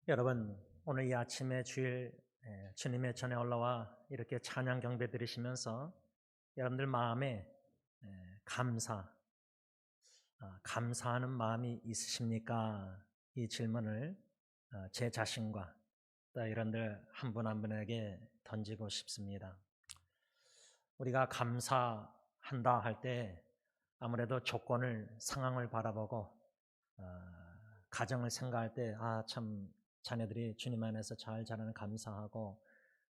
여러분, 오늘 이 아침에 주님의 전에 올라와 이렇게 찬양 경배 드리시면서 여러분들 마음에 감사, 감사하는 마음이 있으십니까? 이 질문을 제 자신과 또 여러분들 한 분 한 분에게 던지고 싶습니다. 우리가 감사한다 할 때 아무래도 조건을, 상황을 바라보고 가정을 생각할 때 참 자녀들이 주님 안에서 잘 자라는 감사하고,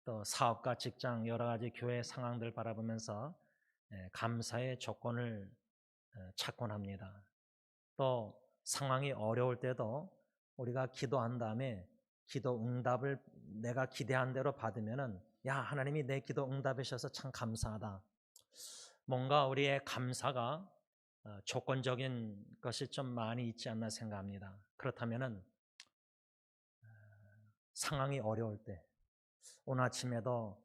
또 사업과 직장 여러 가지 교회 상황들 바라보면서 감사의 조건을 찾곤 합니다. 또 상황이 어려울 때도 우리가 기도한 다음에 기도 응답을 내가 기대한 대로 받으면은 야, 하나님이 내 기도 응답해 주셔서 참 감사하다. 뭔가 우리의 감사가 조건적인 것이 좀 많이 있지 않나 생각합니다. 그렇다면은 상황이 어려울 때, 오늘 아침에도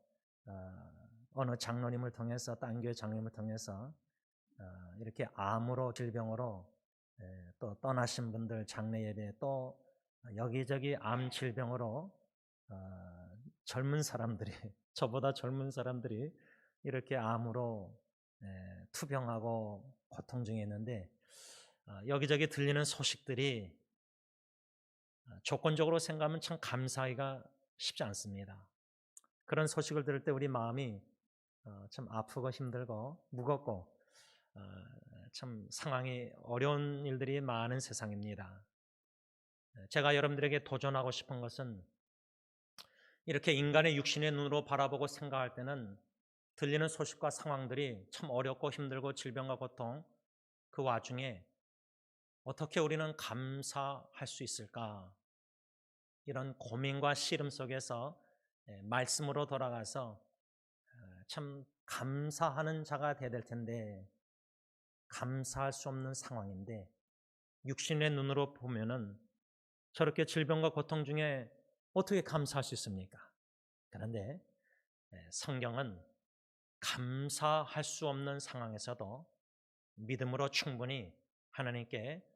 어느 장로님을 통해서, 딴 교회 장로님을 통해서 이렇게 암으로, 질병으로 또 떠나신 분들 장례 예배, 또 여기저기 암 질병으로 젊은 사람들이 저보다 젊은 사람들이 이렇게 암으로 투병하고 고통 중에 있는데, 여기저기 들리는 소식들이 조건적으로 생각하면 참 감사하기가 쉽지 않습니다. 그런 소식을 들을 때 우리 마음이 참 아프고 힘들고 무겁고 참 상황이 어려운 일들이 많은 세상입니다. 제가 여러분들에게 도전하고 싶은 것은, 이렇게 인간의 육신의 눈으로 바라보고 생각할 때는 들리는 소식과 상황들이 참 어렵고 힘들고 질병과 고통, 그 와중에 어떻게 우리는 감사할 수 있을까? 이런 고민과 씨름 속에서 말씀으로 돌아가서 참 감사하는 자가 되야 될 텐데, 감사할 수 없는 상황인데 육신의 눈으로 보면은 저렇게 질병과 고통 중에 어떻게 감사할 수 있습니까? 그런데 성경은 감사할 수 없는 상황에서도 믿음으로 충분히 하나님께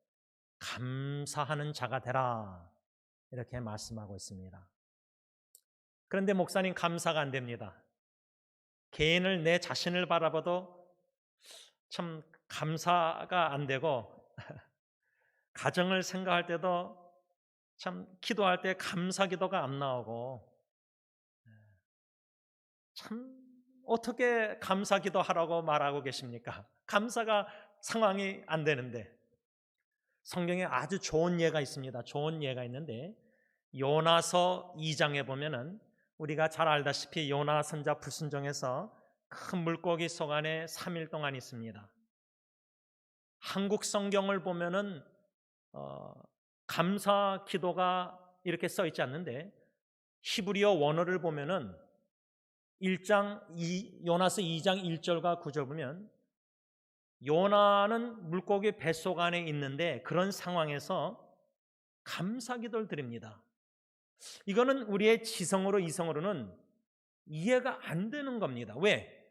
감사하는 자가 되라, 이렇게 말씀하고 있습니다. 그런데 목사님, 감사가 안 됩니다. 개인을, 내 자신을 바라봐도 참 감사가 안 되고, 가정을 생각할 때도 참 기도할 때 감사 기도가 안 나오고, 참 어떻게 감사 기도하라고 말하고 계십니까? 감사가 상황이 안 되는데. 성경에 아주 좋은 예가 있습니다. 좋은 예가 있는데, 요나서 2장에 보면은 우리가 잘 알다시피 요나 선자 불순종해서 큰 물고기 속 안에 3일 동안 있습니다. 한국 성경을 보면은 감사 기도가 이렇게 써 있지 않는데, 히브리어 원어를 보면은 요나서 2장 1절과 9절 보면 요나는 물고기 뱃속 안에 있는데 그런 상황에서 감사 기도를 드립니다. 이거는 우리의 지성으로, 이성으로는 이해가 안 되는 겁니다. 왜?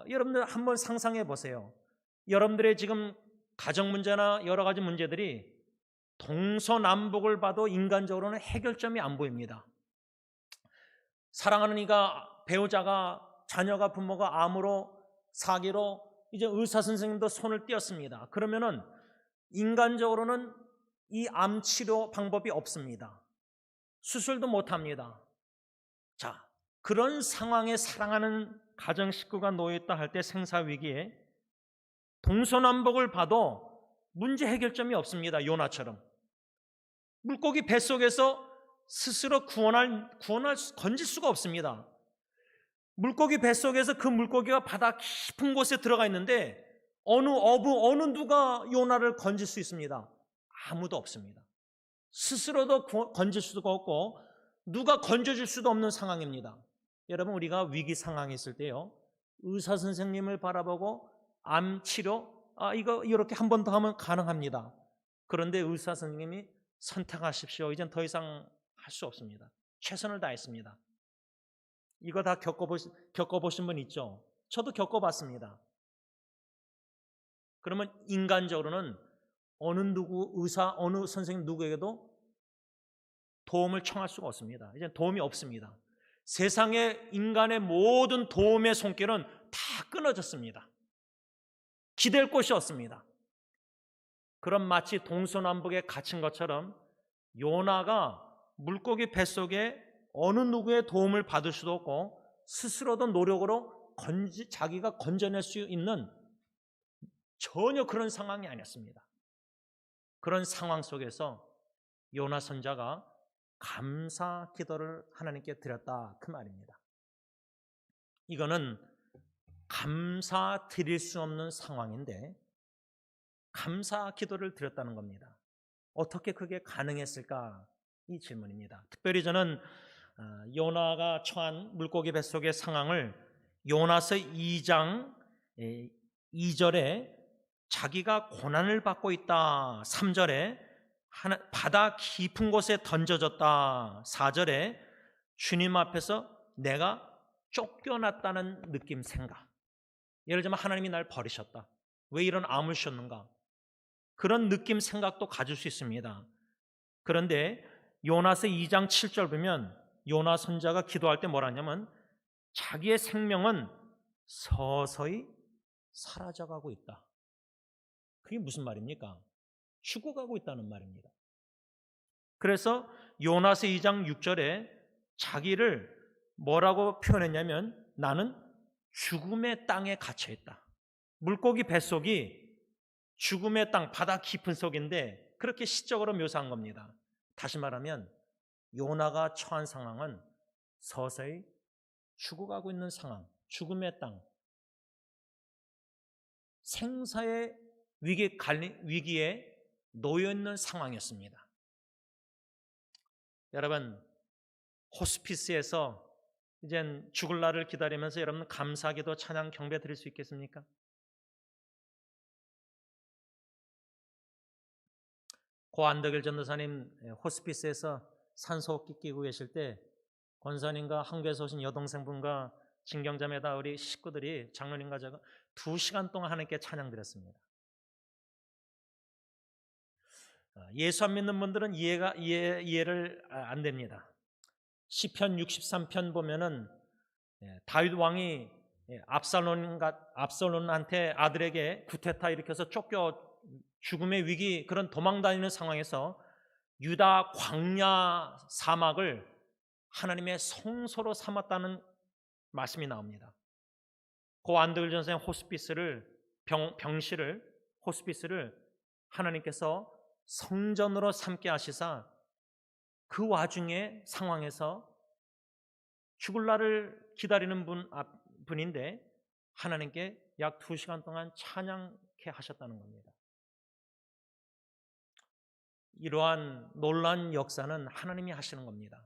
여러분들 한번 상상해 보세요. 여러분들의 지금 가정 문제나 여러 가지 문제들이 동서남북을 봐도 인간적으로는 해결점이 안 보입니다. 사랑하는 이가, 배우자가, 자녀가, 부모가 암으로, 사기로, 이제 의사 선생님도 손을 띄었습니다. 그러면은 인간적으로는 이 암 치료 방법이 없습니다. 수술도 못 합니다. 자, 그런 상황에 사랑하는 가정 식구가 놓여있다 할 때, 생사위기에 동서남북을 봐도 문제 해결점이 없습니다. 요나처럼 물고기 뱃속에서 스스로 건질 수가 없습니다. 물고기 뱃속에서 그 물고기가 바다 깊은 곳에 들어가 있는데 어느 누가 요나를 건질 수 있습니다? 아무도 없습니다. 스스로도 건질 수가 없고 누가 건져줄 수도 없는 상황입니다. 여러분, 우리가 위기 상황이 있을 때요, 의사 선생님을 바라보고 암 치료, 이거 이렇게 한 번 더 하면 가능합니다. 그런데 의사 선생님이 선택하십시오, 이젠 더 이상 할 수 없습니다. 최선을 다했습니다. 이거 다 겪어보신 분 있죠? 저도 겪어봤습니다. 그러면 인간적으로는 어느 선생님 누구에게도 도움을 청할 수가 없습니다. 이제 도움이 없습니다. 세상의 인간의 모든 도움의 손길은 다 끊어졌습니다. 기댈 곳이 없습니다. 그런 마치 동서남북에 갇힌 것처럼 요나가 물고기 뱃속에 어느 누구의 도움을 받을 수도 없고 스스로도 노력으로 자기가 건져낼 수 있는 전혀 그런 상황이 아니었습니다. 그런 상황 속에서 요나 선자가 감사 기도를 하나님께 드렸다 그 말입니다. 이거는 감사 드릴 수 없는 상황인데 감사 기도를 드렸다는 겁니다. 어떻게 그게 가능했을까? 이 질문입니다. 특별히 저는 요나가 처한 물고기 뱃속의 상황을 요나서 2장 2절에 자기가 고난을 받고 있다, 3절에 바다 깊은 곳에 던져졌다, 4절에 주님 앞에서 내가 쫓겨났다는 느낌 생각, 예를 들면 하나님이 날 버리셨다, 왜 이런 암을 주셨는가, 그런 느낌 생각도 가질 수 있습니다. 그런데 요나서 2장 7절 보면 요나 선자가 기도할 때 뭐라 하냐면 자기의 생명은 서서히 사라져가고 있다. 그게 무슨 말입니까? 죽어가고 있다는 말입니다. 그래서 요나서 2장 6절에 자기를 뭐라고 표현했냐면 나는 죽음의 땅에 갇혀있다. 물고기 뱃속이 죽음의 땅, 바다 깊은 속인데 그렇게 시적으로 묘사한 겁니다. 다시 말하면 요나가 처한 상황은 서서히 죽어가고 있는 상황, 죽음의 땅, 생사의 위기에 놓여있는 상황이었습니다. 여러분, 호스피스에서 이젠 죽을 날을 기다리면서 여러분 감사기도 찬양 경배 드릴 수 있겠습니까? 고 안덕일 전도사님 호스피스에서 산소호흡기 끼고 계실 때 권사님과 한국에서 오신 여동생분과 진경자매다 우리 식구들이 장로님과 제가 2시간 동안 하나님께 찬양 드렸습니다. 예수 안 믿는 분들은 이해를 안 됩니다. 시편 63편 보면은 다윗 왕이 압살론한테 아들에게 구테타 일으켜서 쫓겨 죽음의 위기, 그런 도망다니는 상황에서 유다 광야 사막을 하나님의 성소로 삼았다는 말씀이 나옵니다. 고 안드글 전생의 호스피스를 하나님께서 성전으로 삼게 하시사 그 와중에 상황에서 죽을 날을 기다리는 분인데 하나님께 약 2시간 동안 찬양케 하셨다는 겁니다. 이러한 놀라운 역사는 하나님이 하시는 겁니다.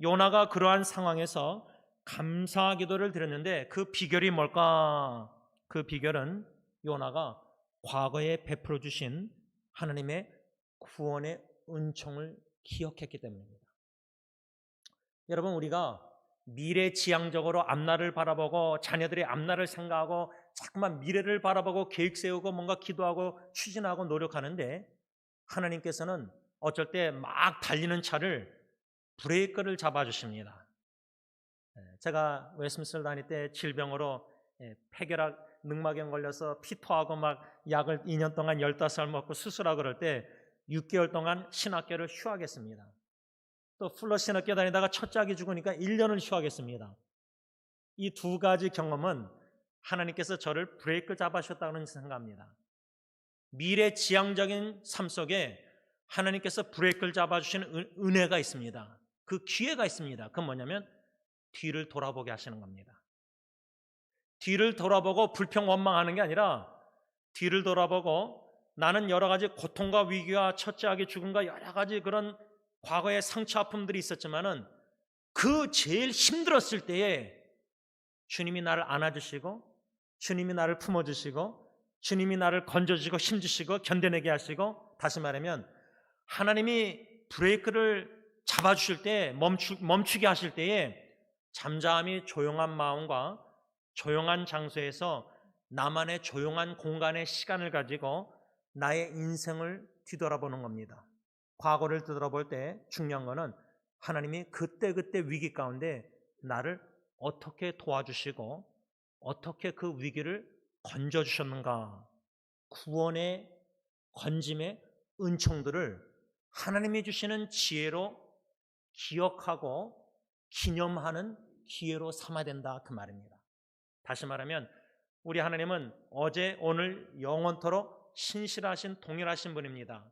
요나가 그러한 상황에서 감사 기도를 드렸는데 그 비결이 뭘까? 그 비결은 요나가 과거에 베풀어 주신 하나님의 구원의 은총을 기억했기 때문입니다. 여러분, 우리가 미래지향적으로 앞날을 바라보고 자녀들의 앞날을 생각하고 자꾸만 미래를 바라보고 계획 세우고 뭔가 기도하고 추진하고 노력하는데 하나님께서는 어쩔 때 막 달리는 차를 브레이크를 잡아주십니다. 제가 웨스민스터 다닐 때 질병으로 폐결핵, 늑막염 걸려서 피토하고 막 약을 2년 동안 15살 먹고 수술하고 그럴 때 6개월 동안 신학교를 휴학했습니다. 또 플러 신학교 다니다가 첫 짝이 죽으니까 1년을 휴학했습니다. 이 2가지 경험은 하나님께서 저를 브레이크 잡아주셨다고 생각합니다. 미래지향적인 삶 속에 하나님께서 브레이크를 잡아주시는 은혜가 있습니다. 그 기회가 있습니다. 그건 뭐냐면 뒤를 돌아보게 하시는 겁니다. 뒤를 돌아보고 불평원망하는 게 아니라 뒤를 돌아보고 나는 여러 가지 고통과 위기와 첫째 아기 죽음과 여러 가지 그런 과거의 상처 아픔들이 있었지만은 그 제일 힘들었을 때에 주님이 나를 안아주시고 주님이 나를 품어주시고 주님이 나를 건져주시고 힘주시고 견뎌내게 하시고, 다시 말하면 하나님이 브레이크를 잡아주실 때 멈추게 하실 때에 잠잠히 조용한 마음과 조용한 장소에서 나만의 조용한 공간의 시간을 가지고 나의 인생을 뒤돌아보는 겁니다. 과거를 뒤돌아볼 때 중요한 거는 하나님이 그때그때 위기 가운데 나를 어떻게 도와주시고 어떻게 그 위기를 건져주셨는가. 구원의 건짐의 은총들을 하나님이 주시는 지혜로 기억하고 기념하는 기회로 삼아야 된다, 그 말입니다. 다시 말하면 우리 하나님은 어제 오늘 영원토록 신실하신 동일하신 분입니다.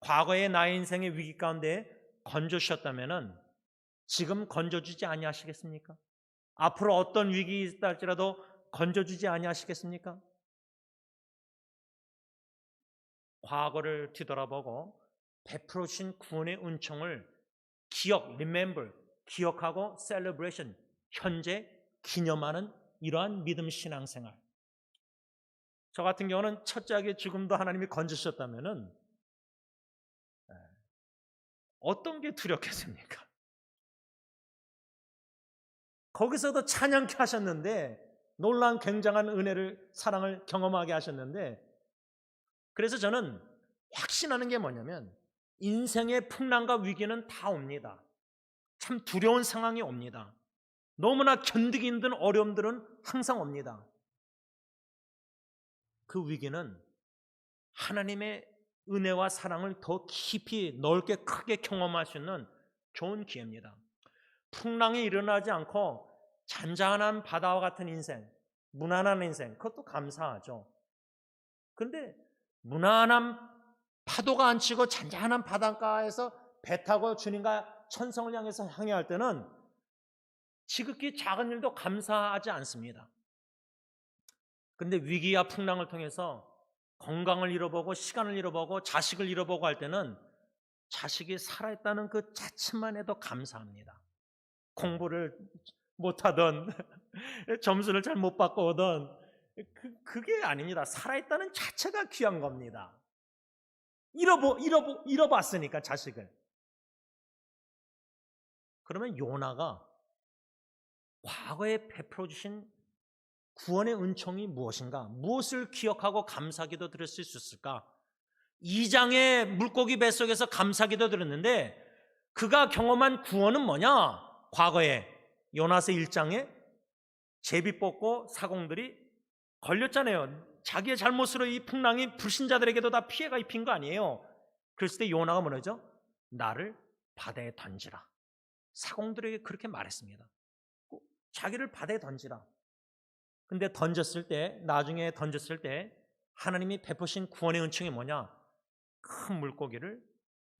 과거의 나의 인생의 위기 가운데 건져주셨다면 지금 건져주지 아니하시겠습니까? 앞으로 어떤 위기 있다 할지라도 건져주지 아니하시겠습니까? 과거를 뒤돌아보고 베풀어 주신 구원의 은총을 remember, 기억하고 celebration, 현재 기념하는 이러한 믿음 신앙생활. 저 같은 경우는 첫째 아기의 죽음도 하나님이 건지셨다면 어떤 게 두렵겠습니까? 거기서도 찬양케 하셨는데, 놀라운 굉장한 은혜를, 사랑을 경험하게 하셨는데, 그래서 저는 확신하는 게 뭐냐면 인생의 풍랑과 위기는 다 옵니다. 참 두려운 상황이 옵니다. 너무나 견디기 힘든 어려움들은 항상 옵니다. 그 위기는 하나님의 은혜와 사랑을 더 깊이 넓게 크게 경험할 수 있는 좋은 기회입니다. 풍랑이 일어나지 않고 잔잔한 바다와 같은 인생, 무난한 인생, 그것도 감사하죠. 그런데 무난한 파도가 안 치고 잔잔한 바닷가에서 배 타고 주님과 천성을 향해서 항해할 때는 지극히 작은 일도 감사하지 않습니다. 그런데 위기와 풍랑을 통해서 건강을 잃어보고 시간을 잃어보고 자식을 잃어보고 할 때는 자식이 살아있다는 그 자체만 해도 감사합니다. 공부를 못하던 점수를 잘 못 받고 오던 그게 아닙니다. 살아있다는 자체가 귀한 겁니다. 잃어봤으니까 자식을. 그러면 요나가 과거에 베풀어 주신 구원의 은총이 무엇인가? 무엇을 기억하고 감사기도 드릴 수 있을까? 2장의 물고기 뱃속에서 감사기도 드렸는데 그가 경험한 구원은 뭐냐? 과거에 요나서 1장에 제비 뽑고 사공들이 걸렸잖아요. 자기의 잘못으로 이 풍랑이 불신자들에게도 다 피해가 입힌 거 아니에요. 그랬을 때 요나가 뭐라죠? 나를 바다에 던지라. 사공들에게 그렇게 말했습니다. 자기를 바다에 던지라. 근데 나중에 던졌을 때 하나님이 베푸신 구원의 은총이 뭐냐? 큰 물고기를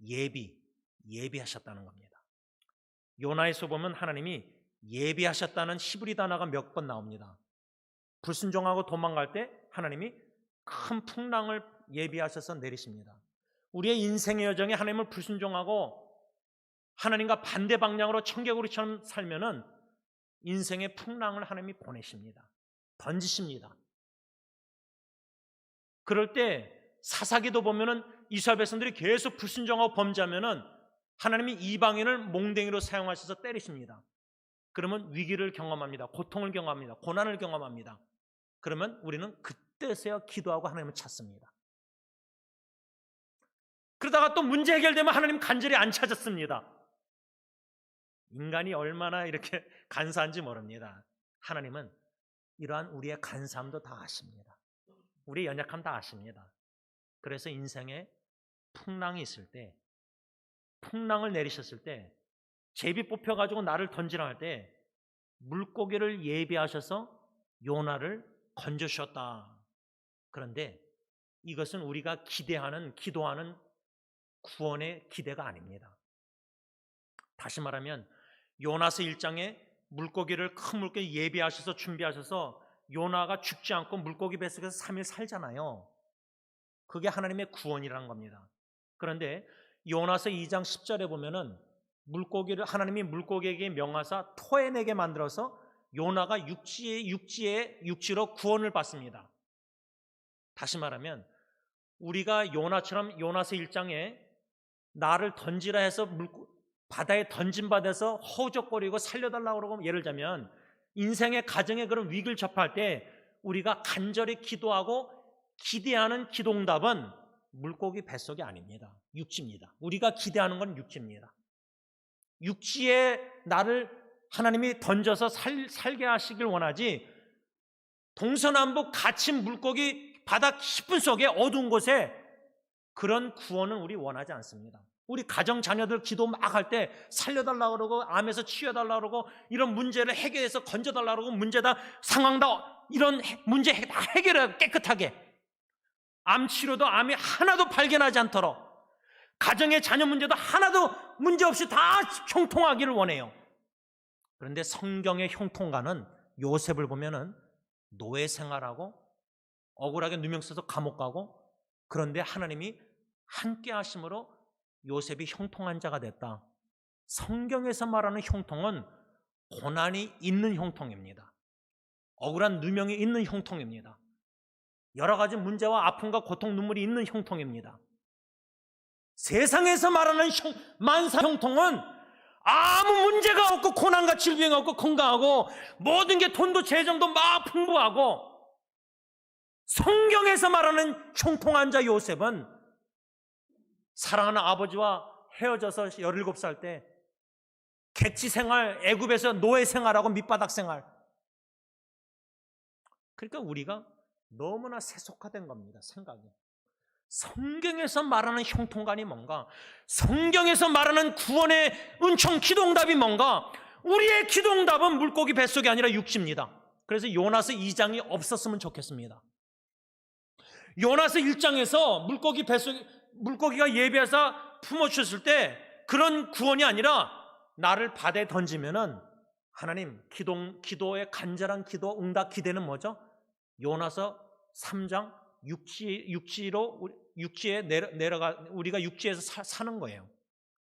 예비하셨다는 겁니다. 요나에서 보면 하나님이 예비하셨다는 히브리 단어가 몇 번 나옵니다. 불순종하고 도망갈 때 하나님이 큰 풍랑을 예비하셔서 내리십니다. 우리의 인생의 여정에 하나님을 불순종하고 하나님과 반대 방향으로 청개구리처럼 살면은 인생의 풍랑을 하나님이 보내십니다. 던지십니다. 그럴 때 사사기도 보면은 이스라엘 백성들이 계속 불순종하고 범죄하면은 하나님이 이방인을 몽댕이로 사용하셔서 때리십니다. 그러면 위기를 경험합니다. 고통을 경험합니다. 고난을 경험합니다. 그러면 우리는 그때서야 기도하고 하나님을 찾습니다. 그러다가 또 문제 해결되면 하나님 간절히 안 찾았습니다. 인간이 얼마나 이렇게 간사한지 모릅니다. 하나님은 이러한 우리의 간사함도 다 아십니다. 우리의 연약함 다 아십니다. 그래서 인생에 풍랑이 있을 때, 풍랑을 내리셨을 때, 제비 뽑혀가지고 나를 던지라 할 때 물고기를 예비하셔서 요나를 건져주셨다. 그런데 이것은 우리가 기도하는 구원의 기대가 아닙니다. 다시 말하면 요나서 1장에 큰 물고기 예비하셔서 준비하셔서 요나가 죽지 않고 물고기 뱃속에서 3일 살잖아요. 그게 하나님의 구원이라는 겁니다. 그런데 요나서 2장 10절에 보면은 하나님이 물고기에게 명하사 토해내게 만들어서 요나가 육지로 구원을 받습니다. 다시 말하면 우리가 요나처럼 요나서 1장에 나를 던지라 해서 바다에 던짐받아서 허우적거리고 살려달라고 그러고 예를 들자면 인생의 가정의 그런 위기를 접할 때 우리가 간절히 기도하고 기대하는 기도응답은 물고기 뱃속이 아닙니다. 육지입니다. 우리가 기대하는 건 육지입니다. 육지에 나를 하나님이 던져서 살게 하시길 원하지, 동서남북 갇힌 물고기 바다 깊은 속에 어두운 곳에 그런 구원은 우리 원하지 않습니다. 우리 가정 자녀들 기도 막 할 때 살려달라고 그러고 암에서 치유해달라고 그러고 이런 문제를 해결해서 건져달라고 그러고 문제 다 상황 다 이런 문제 다 해결해 깨끗하게, 암 치료도 암이 하나도 발견하지 않도록, 가정의 자녀 문제도 하나도 문제없이 다 형통하기를 원해요. 그런데 성경의 형통가는 요셉을 보면은 노예 생활하고 억울하게 누명 써서 감옥 가고, 그런데 하나님이 함께 하심으로 요셉이 형통한 자가 됐다. 성경에서 말하는 형통은 고난이 있는 형통입니다. 억울한 누명이 있는 형통입니다. 여러 가지 문제와 아픔과 고통, 눈물이 있는 형통입니다. 세상에서 말하는 만사 형통은 아무 문제가 없고 고난과 질병이 없고 건강하고 모든 게 돈도 재정도 막 풍부하고, 성경에서 말하는 형통한 자 요셉은 사랑하는 아버지와 헤어져서 17살 때 객지 생활, 애굽에서 노예 생활하고 밑바닥 생활. 그러니까 우리가 너무나 세속화된 겁니다, 생각이. 성경에서 말하는 형통관이 뭔가, 성경에서 말하는 구원의 은총 기도응답이 뭔가. 우리의 기도응답은 물고기 뱃속이 아니라 육지입니다. 그래서 요나서 2장이 없었으면 좋겠습니다. 요나서 1장에서 물고기가 예배해서 품어주셨을 때 그런 구원이 아니라, 나를 바다에 던지면은 하나님 기도의 간절한 기도 응답 기대는 뭐죠? 요나서 3장 육지에 내려가 우리가 육지에서 사는 거예요.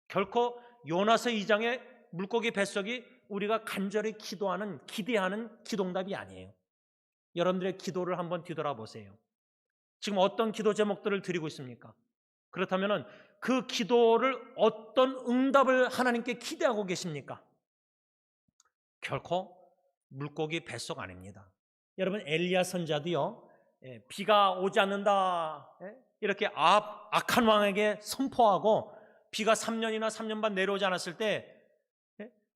결코 요나서 2장의 물고기 뱃속이 우리가 간절히 기도하는, 기대하는 기도응답이 아니에요. 여러분들의 기도를 한번 뒤돌아보세요. 지금 어떤 기도 제목들을 드리고 있습니까? 그렇다면 그 기도를 어떤 응답을 하나님께 기대하고 계십니까? 결코 물고기 뱃속 아닙니다. 여러분, 엘리야 선지자도요, 비가 오지 않는다 이렇게 악한 왕에게 선포하고 비가 3년이나 3년 반 내려오지 않았을 때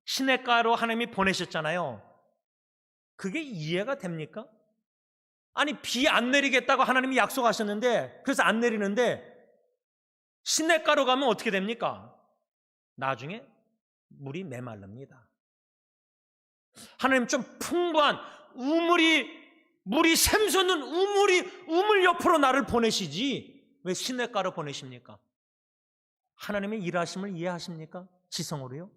시냇가로 하나님이 보내셨잖아요. 그게 이해가 됩니까? 아니, 비 안 내리겠다고 하나님이 약속하셨는데, 그래서 안 내리는데 시냇가로 가면 어떻게 됩니까? 나중에 물이 메말릅니다. 하나님 좀 풍부한 물이 샘솟는 우물 옆으로 나를 보내시지 왜 시냇가로 보내십니까? 하나님의 일하심을 이해하십니까? 지성으로요?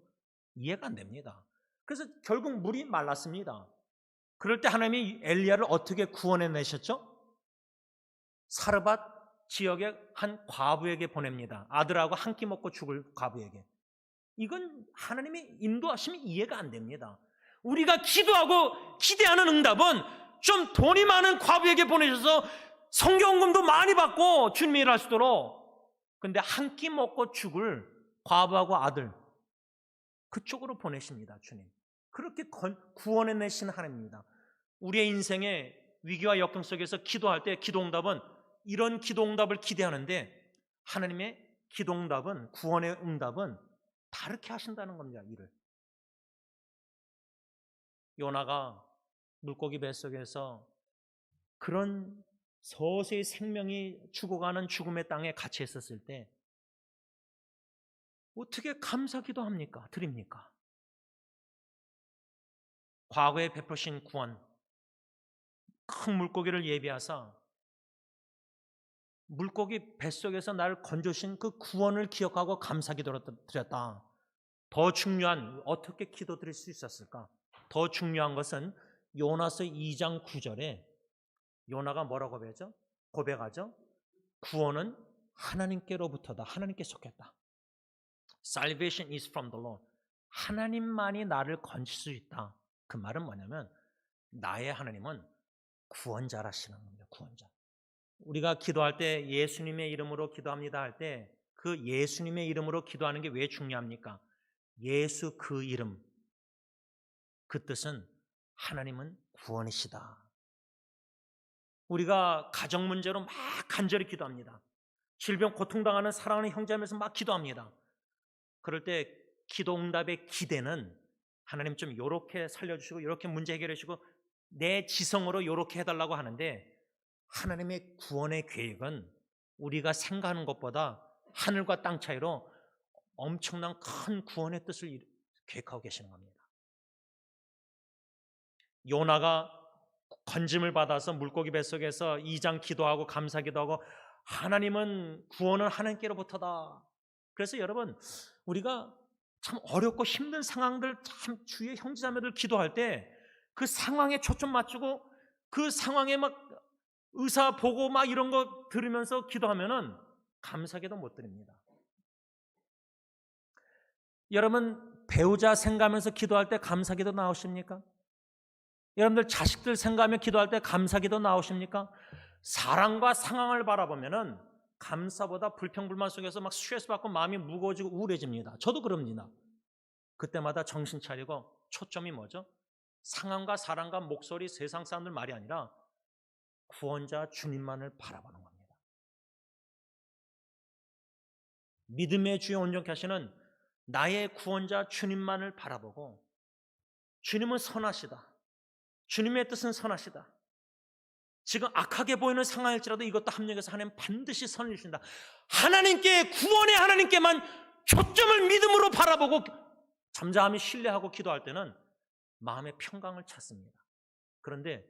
이해가 안 됩니다. 그래서 결국 물이 말랐습니다. 그럴 때 하나님이 엘리야를 어떻게 구원해 내셨죠? 사르밧 지역의 한 과부에게 보냅니다. 아들하고 한 끼 먹고 죽을 과부에게. 이건 하나님의 인도하심이 이해가 안 됩니다. 우리가 기도하고 기대하는 응답은 좀 돈이 많은 과부에게 보내셔서 성경금도 많이 받고 주님이 일하시도록, 근데 한 끼 먹고 죽을 과부하고 아들, 그쪽으로 보내십니다, 주님. 그렇게 구원해 내신 하나님입니다. 우리의 인생의 위기와 역경 속에서 기도할 때 기도응답은 이런 기도응답을 기대하는데, 하나님의 기도응답은, 구원의 응답은 다르게 하신다는 겁니다. 일을. 요나가 물고기 뱃속에서 그런 서서히 생명이 죽어가는 죽음의 땅에 갇혀 있었을 때 어떻게 감사기도 합니까? 드립니까? 과거에 베푸신 구원, 큰 물고기를 예비하사 물고기 뱃속에서 나를 건져주신 그 구원을 기억하고 감사기도를 드렸다. 더 중요한, 어떻게 기도드릴 수 있었을까? 더 중요한 것은 요나서 2장 9절에 요나가 뭐라고 고백하죠? 구원은 하나님께로부터다. 하나님께 속했다. Salvation is from the Lord. 하나님만이 나를 건질 수 있다. 그 말은 뭐냐면 나의 하나님은 구원자라시는 겁니다. 구원자. 우리가 기도할 때 예수님의 이름으로 기도합니다 할 때 그 예수님의 이름으로 기도하는 게 왜 중요합니까? 예수 그 이름, 그 뜻은 하나님은 구원이시다. 우리가 가정 문제로 막 간절히 기도합니다. 질병 고통당하는 사랑하는 형제면서 막 기도합니다. 그럴 때 기도 응답의 기대는 하나님 좀 이렇게 살려주시고 이렇게 문제 해결해 주시고 내 지성으로 이렇게 해달라고 하는데, 하나님의 구원의 계획은 우리가 생각하는 것보다 하늘과 땅 차이로 엄청난 큰 구원의 뜻을 계획하고 계시는 겁니다. 요나가 건짐을 받아서 물고기 뱃속에서 2장 기도하고 감사 기도하고 하나님은 구원은 하나님께로부터다. 그래서 여러분, 우리가 참 어렵고 힘든 상황들, 참 주의 형제자매들 기도할 때 그 상황에 초점 맞추고 그 상황에 막 의사 보고 막 이런 거 들으면서 기도하면은 감사기도 못 드립니다. 여러분, 배우자 생각하면서 기도할 때 감사기도 나오십니까? 여러분들 자식들 생각하며 기도할 때 감사기도 나오십니까? 사랑과 상황을 바라보면은 감사보다 불평불만 속에서 막 스트레스 받고 마음이 무거워지고 우울해집니다. 저도 그럽니다. 그때마다 정신 차리고 초점이 뭐죠? 상황과 사랑과 목소리, 세상 사람들 말이 아니라 구원자 주님만을 바라보는 겁니다. 믿음의 주에 온전케 하시는 나의 구원자 주님만을 바라보고, 주님은 선하시다, 주님의 뜻은 선하시다, 지금 악하게 보이는 상황일지라도 이것도 합력해서 하나님 반드시 선을 주신다, 하나님께, 구원의 하나님께만 초점을 믿음으로 바라보고 잠잠히 신뢰하고 기도할 때는 마음의 평강을 찾습니다. 그런데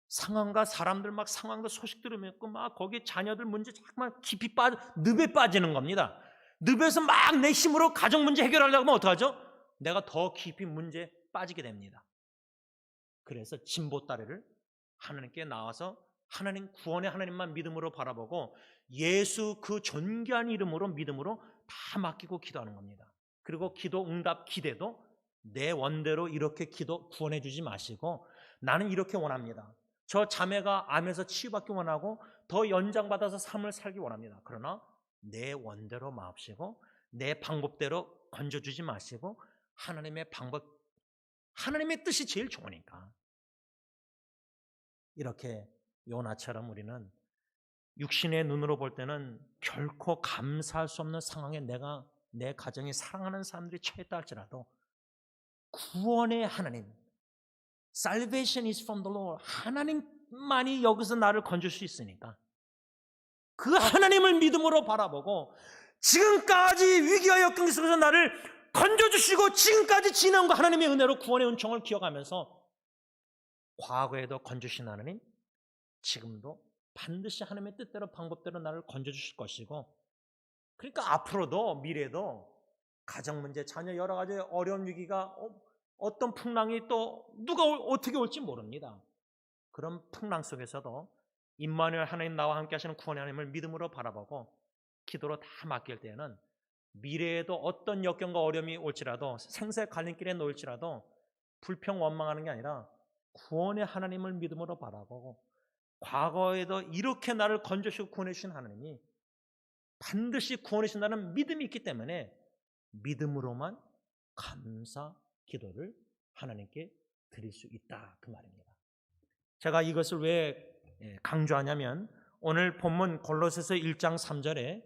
상황과 사람들 막 상황도 소식 들으면 막 거기 자녀들 문제 자꾸만 깊이 늪에 빠지는 겁니다. 늪에서 막 내 힘으로 가정 문제 해결하려고 하면 어떡하죠? 내가 더 깊이 문제에 빠지게 됩니다. 그래서 진보따레를 하나님께 나와서 하나님, 구원의 하나님만 믿음으로 바라보고 예수 그 존귀한 이름으로 믿음으로 다 맡기고 기도하는 겁니다. 그리고 기도 응답 기대도 내 원대로 이렇게 기도 구원해 주지 마시고, 나는 이렇게 원합니다. 저 자매가 암에서 치유받기 원하고 더 연장받아서 삶을 살기 원합니다. 그러나 내 원대로 마옵시고 내 방법대로 건져주지 마시고 하나님의 방법, 하나님의 뜻이 제일 좋으니까, 이렇게 요나처럼 우리는 육신의 눈으로 볼 때는 결코 감사할 수 없는 상황에 내 가정이 사랑하는 사람들이 처했다 할지라도 구원의 하나님, Salvation is from the Lord, 하나님만이 여기서 나를 건질 수 있으니까 그 하나님을 믿음으로 바라보고 지금까지 위기와 역경 속에서 나를 건져주시고 지금까지 지나온 거 하나님의 은혜로 구원의 은총을 기억하면서 과거에도 건져주신 하나님, 지금도 반드시 하나님의 뜻대로 방법대로 나를 건져주실 것이고, 그러니까 앞으로도 미래도 가정 문제, 자녀 여러 가지 어려운 위기가 어떤 풍랑이 또 누가 어떻게 올지 모릅니다. 그런 풍랑 속에서도 임마누엘 하나님 나와 함께 하시는 구원의 하나님을 믿음으로 바라보고 기도로 다 맡길 때에는 미래에도 어떤 역경과 어려움이 올지라도 생사의 갈림길에 놓일지라도 불평 원망하는 게 아니라 구원의 하나님을 믿음으로 바라보고 과거에도 이렇게 나를 건져주시고 구원해 주신 하나님이 반드시 구원해 주신다는 믿음이 있기 때문에 믿음으로만 감사 기도를 하나님께 드릴 수 있다, 그 말입니다. 제가 이것을 왜 강조하냐면 오늘 본문 골로새서 1장 3절에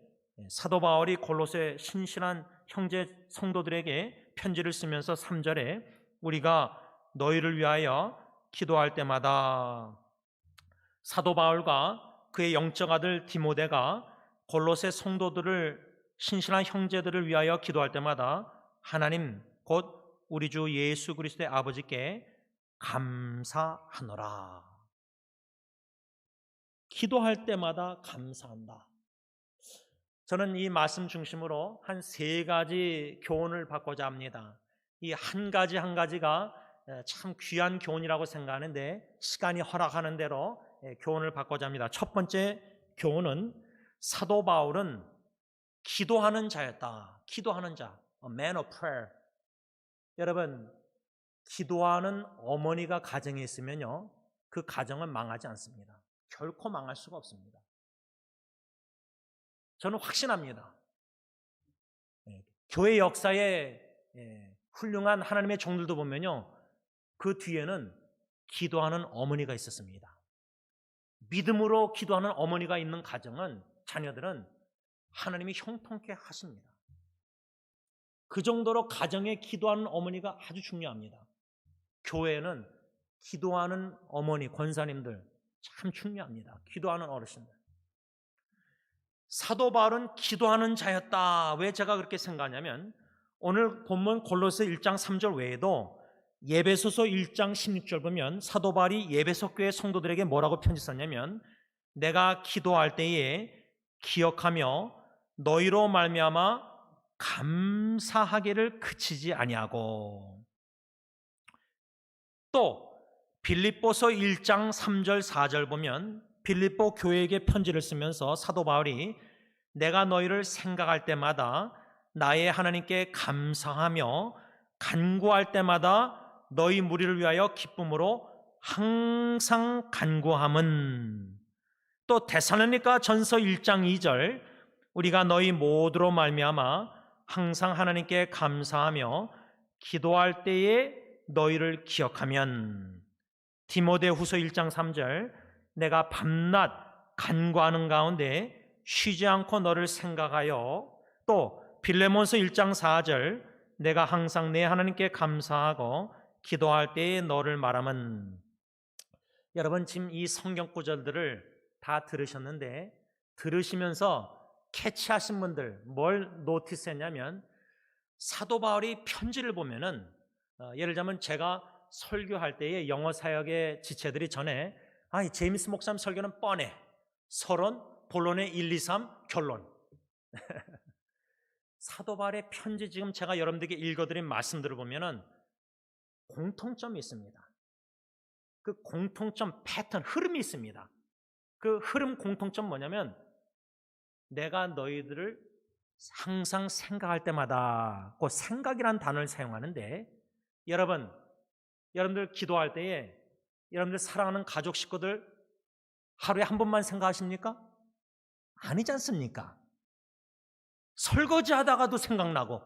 사도 바울이 골로새 신실한 형제 성도들에게 편지를 쓰면서 3절에 우리가 너희를 위하여 기도할 때마다, 사도 바울과 그의 영적 아들 디모데가 골로새 성도들을, 신실한 형제들을 위하여 기도할 때마다 하나님 곧 우리 주 예수 그리스도의 아버지께 감사하노라. 기도할 때마다 감사한다. 저는 이 말씀 중심으로 한 3가지 교훈을 받고자 합니다. 이 한 가지 한 가지가 참 귀한 교훈이라고 생각하는데 시간이 허락하는 대로 교훈을 받고자 합니다. 첫 번째 교훈은 사도 바울은 기도하는 자였다. 기도하는 자, a man of prayer. 여러분, 기도하는 어머니가 가정에 있으면요, 그 가정은 망하지 않습니다. 결코 망할 수가 없습니다. 저는 확신합니다. 교회 역사에 훌륭한 하나님의 종들도 보면요, 그 뒤에는 기도하는 어머니가 있었습니다. 믿음으로 기도하는 어머니가 있는 가정은, 자녀들은 하나님이 형통케 하십니다. 그 정도로 가정에 기도하는 어머니가 아주 중요합니다. 교회는 기도하는 어머니, 권사님들 참 중요합니다. 기도하는 어르신들. 사도 바울은 기도하는 자였다. 왜 제가 그렇게 생각하냐면 오늘 본문 골로새 1장 3절 외에도 예배소서 1장 16절 보면 사도 바울이 예배소 교회 성도들에게 뭐라고 편지 썼냐면 내가 기도할 때에 기억하며 너희로 말미암아 감사하기를 그치지 아니하고, 또 빌립보서 1장 3절 4절 보면 빌립보 교회에게 편지를 쓰면서 사도 바울이 내가 너희를 생각할 때마다 나의 하나님께 감사하며 간구할 때마다 너희 무리를 위하여 기쁨으로 항상 간구함은, 또 데살로니가 전서 1장 2절 우리가 너희 모두로 말미암아 항상 하나님께 감사하며 기도할 때에 너희를 기억하면, 디모데후서 1장 3절 내가 밤낮 간구하는 가운데 쉬지 않고 너를 생각하여, 또 빌레몬서 1장 4절 내가 항상 내 하나님께 감사하고 기도할 때에 너를 말하면. 여러분 지금 이 성경 구절들을 다 들으셨는데 들으시면서 캐치하신 분들 뭘 노티스했냐면 사도 바울이 편지를 보면은 예를 들자면 제가 설교할 때에 영어 사역의 지체들이 전에 제임스 목사님 설교는 뻔해, 서론, 본론의 1, 2, 3, 결론. 사도 바울의 편지 지금 제가 여러분들에게 읽어드린 말씀들을 보면은 공통점이 있습니다. 그 공통점 패턴, 흐름이 있습니다. 그 흐름 공통점 뭐냐면 내가 너희들을 항상 생각할 때마다, 그 생각이라는 단어를 사용하는데 여러분들 기도할 때에 여러분들 사랑하는 가족 식구들 하루에 한 번만 생각하십니까? 아니지 않습니까? 설거지 하다가도 생각나고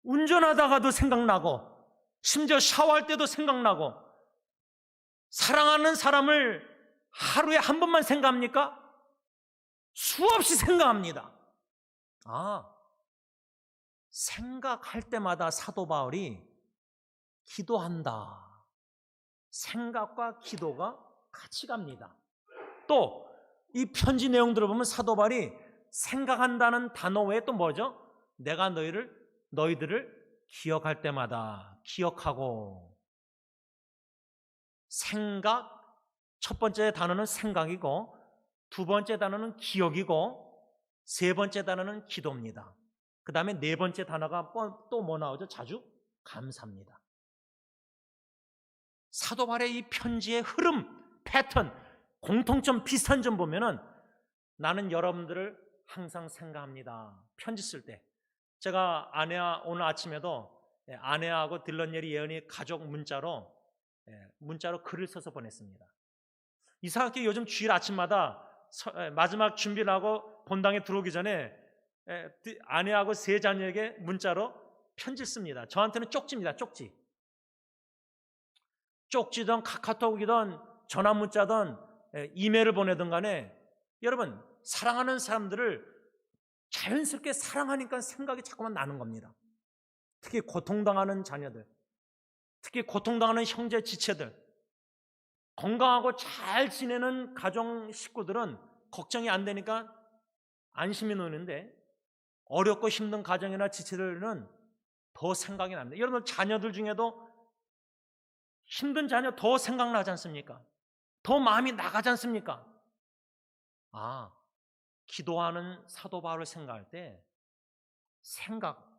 운전하다가도 생각나고 심지어 샤워할 때도 생각나고, 사랑하는 사람을 하루에 한 번만 생각합니까? 수없이 생각합니다. 생각할 때마다 사도 바울이 기도한다. 생각과 기도가 같이 갑니다. 또 이 편지 내용들을 보면 사도 바울이 생각한다는 단어 외에 또 뭐죠? 내가 너희들을 기억할 때마다 기억하고. 생각, 첫 번째 단어는 생각이고 두 번째 단어는 기억이고 세 번째 단어는 기도입니다. 그 다음에 네 번째 단어가 또 뭐 나오죠? 자주 감사합니다. 사도 바울의 이 편지의 흐름, 패턴, 공통점 비슷한 점 보면은 나는 여러분들을 항상 생각합니다. 편지 쓸 때 제가 오늘 아침에도 아내하고 딜런예리 예언이 가족 문자로 글을 써서 보냈습니다. 이상하게 요즘 주일 아침마다 마지막 준비를 하고 본당에 들어오기 전에 아내하고 세 자녀에게 문자로 편지 씁니다. 저한테는 쪽지입니다. 쪽지든 카카오톡이든 전화 문자든 이메일을 보내든 간에 여러분 사랑하는 사람들을 자연스럽게 사랑하니까 생각이 자꾸만 나는 겁니다. 특히 고통당하는 자녀들, 특히 고통당하는 형제 지체들, 건강하고 잘 지내는 가정 식구들은 걱정이 안 되니까 안심이 놓이는데 어렵고 힘든 가정이나 지체들은 더 생각이 납니다. 여러분 자녀들 중에도 힘든 자녀 더 생각나지 않습니까? 더 마음이 나가지 않습니까? 기도하는 사도 바울을 생각할 때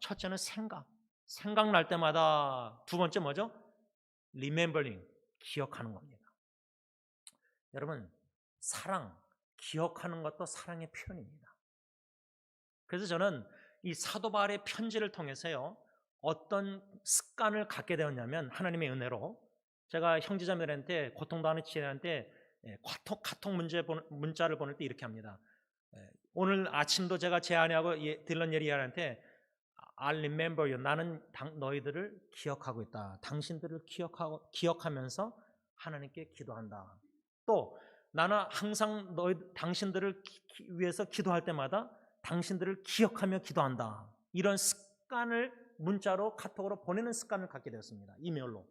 첫째는 생각날 때마다, 두 번째 뭐죠? remembering, 기억하는 겁니다. 여러분 기억하는 것도 사랑의 표현입니다. 그래서 저는 이 사도 바울의 편지를 통해서요 어떤 습관을 갖게 되었냐면 하나님의 은혜로 제가 형제자매들한테 고통당하는 지체들한테 카톡 문자를 보낼 때 이렇게 합니다. 오늘 아침도 제가 제 아내하고 딜런예리한테 I'll remember you. 나는 너희들을 기억하고 있다. 당신들을 기억하면서 하나님께 기도한다. 또 나는 항상 당신들을 위해서 기도할 때마다 당신들을 기억하며 기도한다. 이런 습관을 문자로 카톡으로 보내는 습관을 갖게 되었습니다. 이메일로.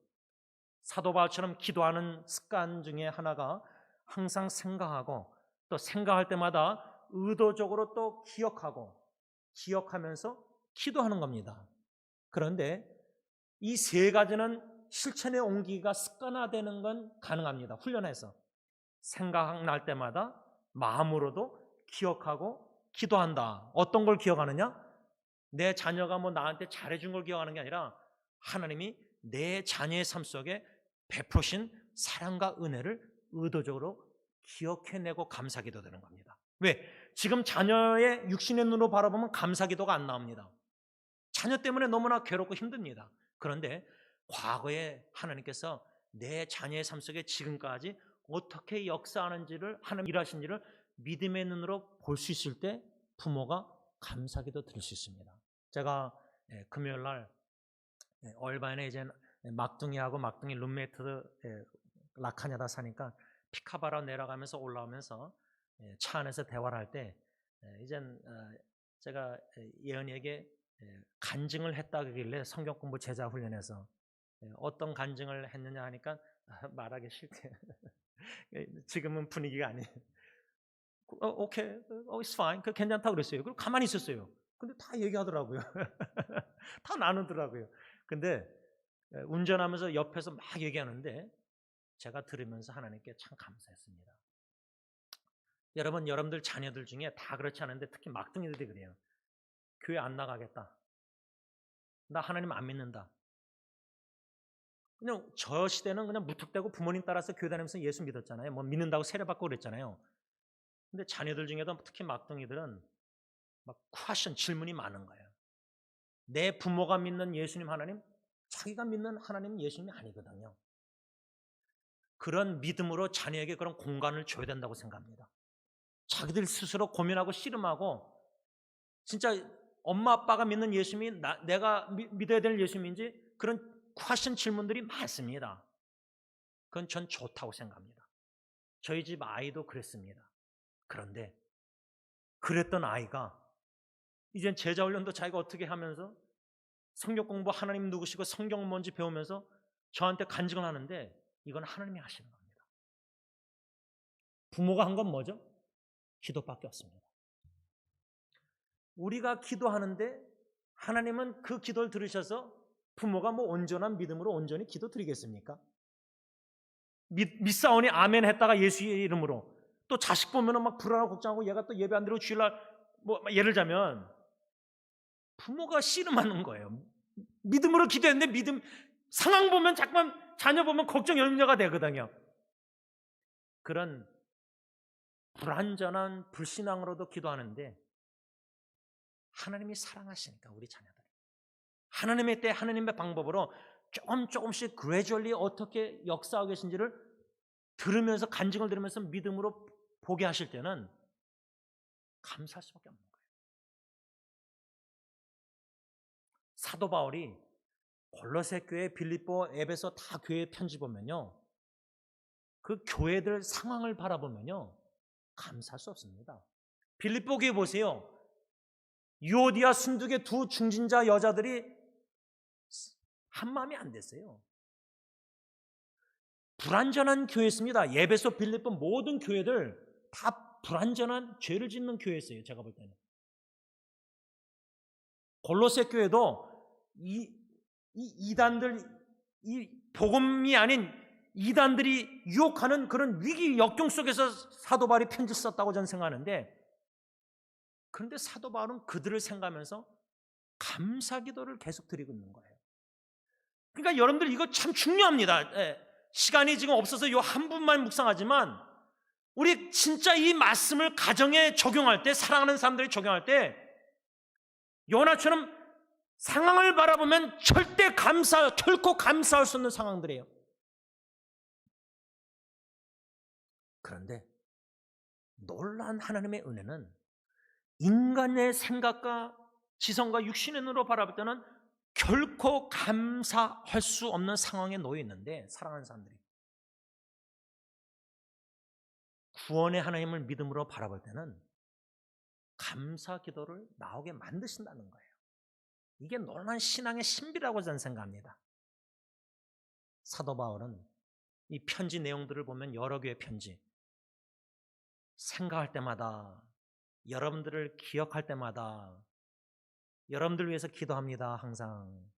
사도 바울처럼 기도하는 습관 중에 하나가 항상 생각하고 또 생각할 때마다 의도적으로 또 기억하면서 기도하는 겁니다. 그런데 이 세 가지는 실천에 옮기기가 습관화되는 건 가능합니다. 훈련해서. 생각날 때마다 마음으로도 기억하고 기도한다. 어떤 걸 기억하느냐? 내 자녀가 뭐 나한테 잘해준 걸 기억하는 게 아니라 하나님이 내 자녀의 삶 속에 베푸신 사랑과 은혜를 의도적으로 기억해내고 감사기도 되는 겁니다. 왜? 지금 자녀의 육신의 눈으로 바라보면 감사기도가 안 나옵니다. 자녀 때문에 너무나 괴롭고 힘듭니다. 그런데 과거에 하나님께서 내 자녀의 삶 속에 지금까지 어떻게 역사하는지를, 하나님 일하신지를 믿음의 눈으로 볼 수 있을 때 부모가 감사기도 드릴 수 있습니다. 제가 금요일 날 얼바인에 이제 막둥이하고 막둥이 룸메이트 라카냐다 사니까 피카바라 내려가면서 올라오면서 차 안에서 대화를 할 때 이젠 제가 예언이에게 간증을 했다 그러길래 성경 공부 제자 훈련에서 어떤 간증을 했느냐 하니까 말하기 싫대. 지금은 분위기가 아니에요. 오케이, it's fine. 괜찮다고 그랬어요. 그리고 가만히 있었어요. 근데 다 얘기하더라고요. 다 나누더라고요. 근데 운전하면서 옆에서 막 얘기하는데 제가 들으면서 하나님께 참 감사했습니다. 여러분들 자녀들 중에 다 그렇지 않은데 특히 막둥이들이 그래요. 교회 안 나가겠다. 나 하나님 안 믿는다. 그냥 저 시대는 그냥 무턱대고 부모님 따라서 교회 다니면서 예수 믿었잖아요. 뭐 믿는다고 세례받고 그랬잖아요. 근데 자녀들 중에도 특히 막둥이들은 막 퀘션, 질문이 많은 거예요. 내 부모가 믿는 예수님 하나님, 자기가 믿는 하나님 예수님이 아니거든요. 그런 믿음으로 자녀에게 그런 공간을 줘야 된다고 생각합니다. 자기들 스스로 고민하고 씨름하고 진짜 엄마 아빠가 믿는 예수님이 내가 믿어야 될 예수님인지 그런 퀘션 질문들이 많습니다. 그건 전 좋다고 생각합니다. 저희 집 아이도 그랬습니다. 그런데 그랬던 아이가 이젠 제자 훈련도 자기가 어떻게 하면서 성경 공부 하나님 누구시고 성경은 뭔지 배우면서 저한테 간증을 하는데 이건 하나님이 하시는 겁니다. 부모가 한 건 뭐죠? 기도밖에 없습니다. 우리가 기도하는데 하나님은 그 기도를 들으셔서 부모가 뭐 온전한 믿음으로 온전히 기도 드리겠습니까? 믿사오니 아멘 했다가 예수의 이름으로 또 자식 보면은 막 불안하고 걱정하고 얘가 또 예배 안 드리고 주일날 뭐 예를 들자면 부모가 씨름하는 거예요. 믿음으로 기도했는데 믿음 상황 보면 자꾸만 자녀 보면 걱정 염려가 되거든요. 그런 불완전한 불신앙으로도 기도하는데 하나님이 사랑하시니까 우리 자녀들 하나님의 때 하나님의 방법으로 조금씩 gradually 어떻게 역사하고 계신지를 들으면서 간증을 들으면서 믿음으로 보게 하실 때는 감사할 수밖에 없는 거예요. 사도 바울이 골로새 교회, 빌립보, 에베소 다 교회 편지 보면요. 그 교회들 상황을 바라보면요. 감사할 수 없습니다. 빌립보 교회 보세요. 유오디아 순두계 두 중진자 여자들이 한마음이 안 됐어요. 불완전한 교회였습니다. 에베소, 빌립보 모든 교회들 다 불완전한 죄를 짓는 교회였어요. 제가 볼 때는. 골로새 교회도 이 이단들, 이 복음이 아닌 이단들이 유혹하는 그런 위기 역경 속에서 사도 바울이 편지를 썼다고 저는 생각하는데, 그런데 사도 바울은 그들을 생각하면서 감사 기도를 계속 드리고 있는 거예요. 그러니까 여러분들 이거 참 중요합니다. 시간이 지금 없어서 이 한 분만 묵상하지만 우리 진짜 이 말씀을 가정에 적용할 때, 사랑하는 사람들이 적용할 때 요나처럼 상황을 바라보면 결코 감사할 수 없는 상황들이에요. 그런데 놀라운 하나님의 은혜는 인간의 생각과 지성과 육신의 눈으로 바라볼 때는 결코 감사할 수 없는 상황에 놓여 있는데, 사랑하는 사람들이 구원의 하나님을 믿음으로 바라볼 때는 감사 기도를 나오게 만드신다는 거예요. 이게 놀라운 신앙의 신비라고 저는 생각합니다. 사도 바울은 이 편지 내용들을 보면 여러 개의 편지, 생각할 때마다, 여러분들을 기억할 때마다 여러분들 위해서 기도합니다. 항상.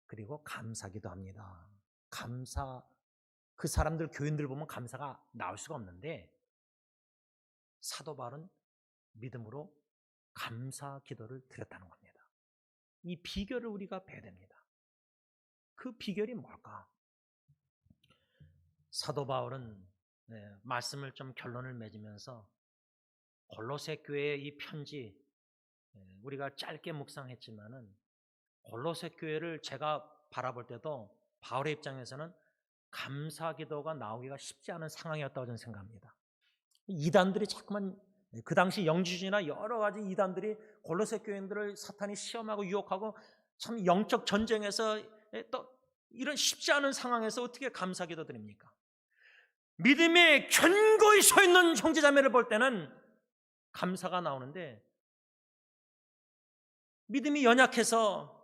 그리고 감사기도 합니다. 감사, 그 사람들 교인들 보면 감사가 나올 수가 없는데 사도 바울은 믿음으로 감사 기도를 드렸다는 겁니다. 이 비결을 우리가 배워야 됩니다. 그 비결이 뭘까? 사도 바울은 말씀을 좀 결론을 맺으면서 골로새 교회의 이 편지, 우리가 짧게 묵상했지만은 골로새 교회를 제가 바라볼 때도 바울의 입장에서는 감사 기도가 나오기가 쉽지 않은 상황이었다고 저는 생각합니다. 이단들이 자꾸만, 그 당시 영주주의나 여러 가지 이단들이 골로새 교인들을 사탄이 시험하고 유혹하고 참 영적 전쟁에서 또 이런 쉽지 않은 상황에서 어떻게 감사 기도 드립니까? 믿음에 견고히 서 있는 형제자매를 볼 때는 감사가 나오는데 믿음이 연약해서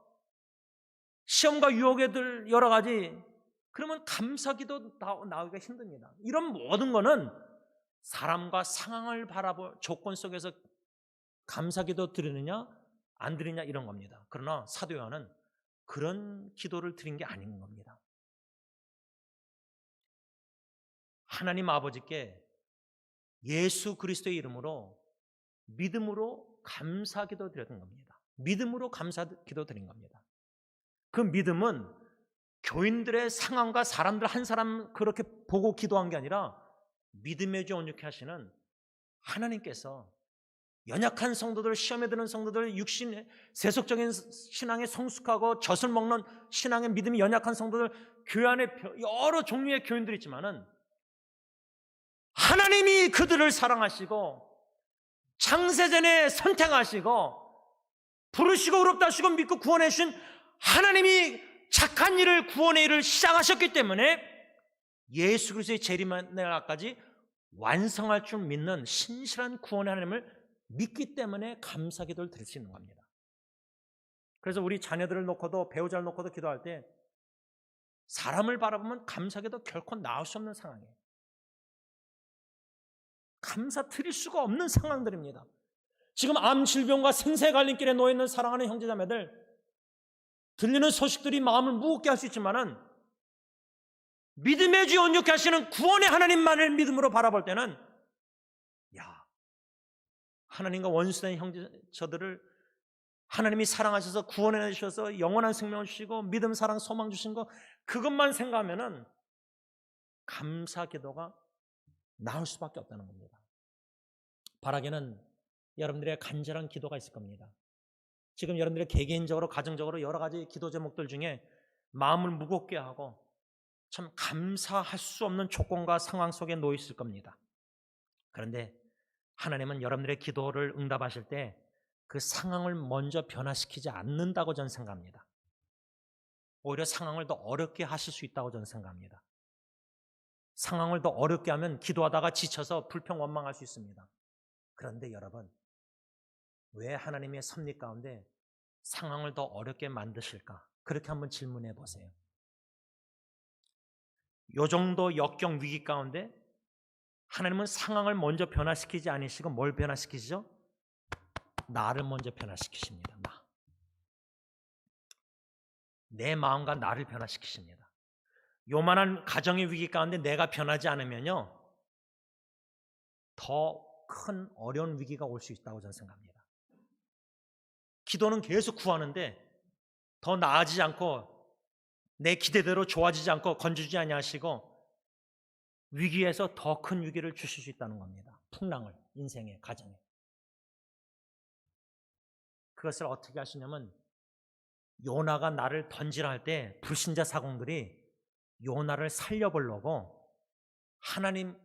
시험과 유혹에 들 여러 가지, 그러면 감사기도 나오기가 힘듭니다. 이런 모든 거는 사람과 상황을 바라볼 조건 속에서 감사기도 드리느냐 안 드리느냐 이런 겁니다. 그러나 사도 요한은 그런 기도를 드린 게 아닌 겁니다. 하나님 아버지께 예수 그리스도의 이름으로 믿음으로 감사기도 드렸던 겁니다. 믿음으로 감사기도 드린 겁니다. 그 믿음은 교인들의 상황과 사람들 한 사람 그렇게 보고 기도한 게 아니라 믿음의 주 온유케 하시는 하나님께서 연약한 성도들, 시험에 드는 성도들, 육신 세속적인 신앙에 성숙하고 젖을 먹는 신앙의 믿음이 연약한 성도들, 교회 안에 여러 종류의 교인들이 있지만은 하나님이 그들을 사랑하시고 창세전에 선택하시고 부르시고 의롭다 하시고 믿고 구원해 주신 하나님이 착한 일을, 구원의 일을 시작하셨기 때문에 예수 그리스도의 재림의 날까지 완성할 줄 믿는 신실한 구원의 하나님을 믿기 때문에 감사기도를 드릴 수 있는 겁니다. 그래서 우리 자녀들을 놓고도, 배우자를 놓고도 기도할 때 사람을 바라보면 감사기도 결코 나올 수 없는 상황이에요. 감사 드릴 수가 없는 상황들입니다. 지금 암 질병과 생사의 갈림길에 놓여 있는 사랑하는 형제자매들, 들리는 소식들이 마음을 무겁게 할 수 있지만은 믿음의 주 온유케 하시는 구원의 하나님만을 믿음으로 바라볼 때는, 하나님과 원수된 형제들을 하나님이 사랑하셔서 구원해 주셔서 영원한 생명을 주시고 믿음, 사랑, 소망 주신 거, 그것만 생각하면은 감사 기도가 나올 수밖에 없다는 겁니다. 바라기는 여러분들의 간절한 기도가 있을 겁니다. 지금 여러분들의 개개인적으로, 가정적으로 여러 가지 기도 제목들 중에 마음을 무겁게 하고 참 감사할 수 없는 조건과 상황 속에 놓여 있을 겁니다. 그런데 하나님은 여러분들의 기도를 응답하실 때 그 상황을 먼저 변화시키지 않는다고 저는 생각합니다. 오히려 상황을 더 어렵게 하실 수 있다고 저는 생각합니다. 상황을 더 어렵게 하면 기도하다가 지쳐서 불평 원망할 수 있습니다. 그런데 여러분, 왜 하나님의 섭리 가운데 상황을 더 어렵게 만드실까? 그렇게 한번 질문해 보세요. 요 정도 역경 위기 가운데 하나님은 상황을 먼저 변화시키지 않으시고 뭘 변화시키시죠? 나를 먼저 변화시키십니다. 내 마음과 나를 변화시키십니다. 요만한 가정의 위기 가운데 내가 변하지 않으면요, 더 큰 어려운 위기가 올 수 있다고 저는 생각합니다. 기도는 계속 구하는데 더 나아지지 않고 내 기대대로 좋아지지 않고 건져주지 아니하시고 위기에서 더 큰 위기를 주실 수 있다는 겁니다. 풍랑을, 인생에, 가정에. 그것을 어떻게 하시냐면, 요나가 나를 던지라 할 때 불신자 사공들이 요나를 살려보려고 하나님,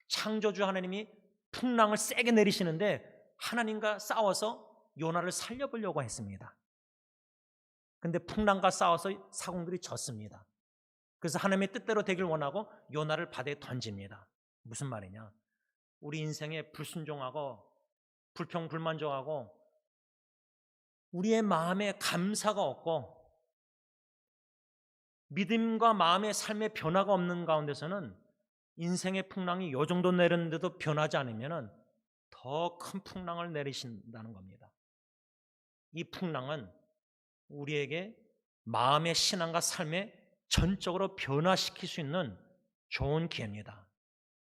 창조주 하나님이 풍랑을 세게 내리시는데 하나님과 싸워서 요나를 살려보려고 했습니다. 근데 풍랑과 싸워서 사공들이 졌습니다. 그래서 하나님의 뜻대로 되길 원하고 요나를 바다에 던집니다. 무슨 말이냐? 우리 인생에 불순종하고 불평불만족하고 우리의 마음에 감사가 없고 믿음과 마음의 삶의 변화가 없는 가운데서는 인생의 풍랑이 이 정도 내렸는데도 변하지 않으면 더 큰 풍랑을 내리신다는 겁니다. 이 풍랑은 우리에게 마음의 신앙과 삶에 전적으로 변화시킬 수 있는 좋은 기회입니다.